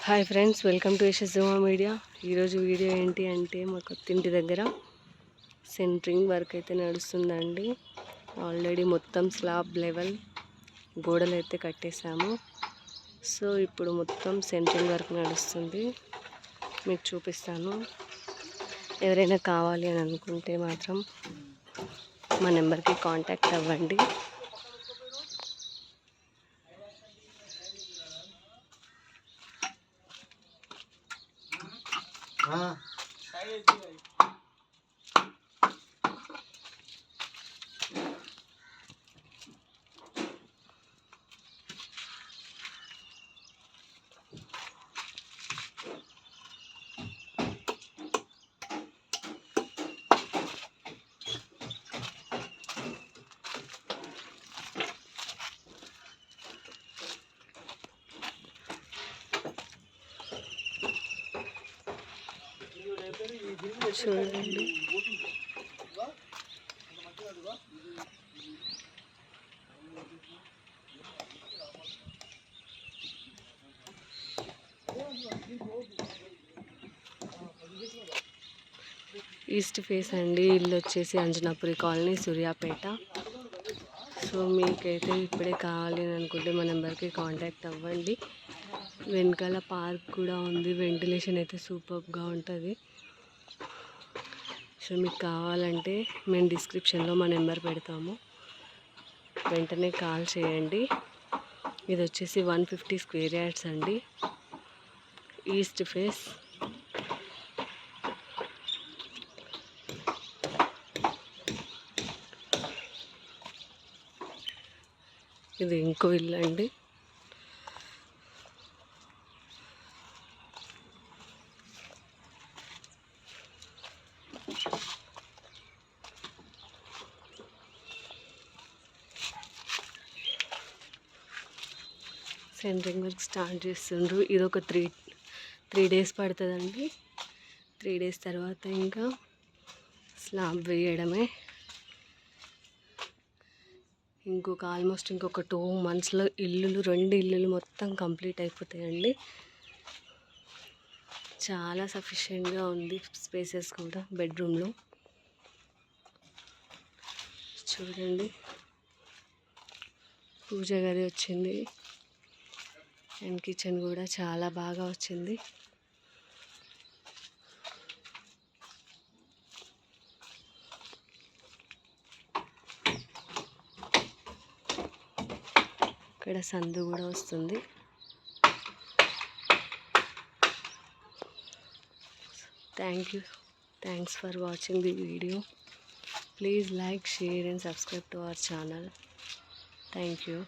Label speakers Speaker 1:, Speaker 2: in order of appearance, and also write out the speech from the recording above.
Speaker 1: Hi friends, welcome to Yashassuma media. ఈరోజు video ఏంటి అంటే మా కొత్తింటి దగ్గర సెంట్రింగ్ వర్క్ అయితే నడుస్తుందండి. ఆల్రెడీ మొత్తం స్లాబ్ లెవెల్ గోడలు అయితే కట్టేసాము. సో ఇప్పుడు మొత్తం సెంట్రింగ్ వర్క్ నడుస్తుంది, మీకు చూపిస్తాను. ఎవరైనా కావాలి అని అనుకుంటే మాత్రం మా నెంబర్కి కాంటాక్ట్ అవ్వండి. చూడండి, ఈస్ట్ ఫేస్ అండి. ఇల్లు వచ్చేసి అంజనాపురి కాలనీ, సూర్యాపేట. సో మీకైతే ఇప్పుడే కావాలి అని అనుకుంటే మా నెంబర్కి కాంటాక్ట్ అవ్వండి. వెనకాల పార్క్ కూడా ఉంది, వెంటిలేషన్ అయితే సూపర్గా ఉంటుంది. సో మీకు కావాలంటే మేము డిస్క్రిప్షన్లో మా నెంబర్ పెడతాము, వెంటనే కాల్ చేయండి. ఇది వచ్చేసి 150 స్క్వేర్ యార్డ్స్ అండి, ఈస్ట్ ఫేస్. ఇది ఇంకో ఇల్లు అండి. సెంట్రింగ్ వర్క్ స్టార్ట్ చేస్తుండ్రు. ఇది ఒక త్రీ డేస్ పడుతుందండి. 3 డేస్ తర్వాత ఇంకా స్లాబ్ వేయడమే. ఆల్మోస్ట్ ఇంకొక 2 monthsలో రెండు ఇల్లులు మొత్తం కంప్లీట్ అయిపోతాయండి. చాలా సఫిషియెంట్గా ఉంది స్పేసెస్ కూడా. బెడ్రూమ్లో చూడండి, పూజ గది వచ్చింది అండ్ కిచెన్ కూడా చాలా బాగా వచ్చింది. ఇక్కడ సందు కూడా వస్తుంది. Thanks for watching the video. Please like, share and subscribe to our channel. Thank you.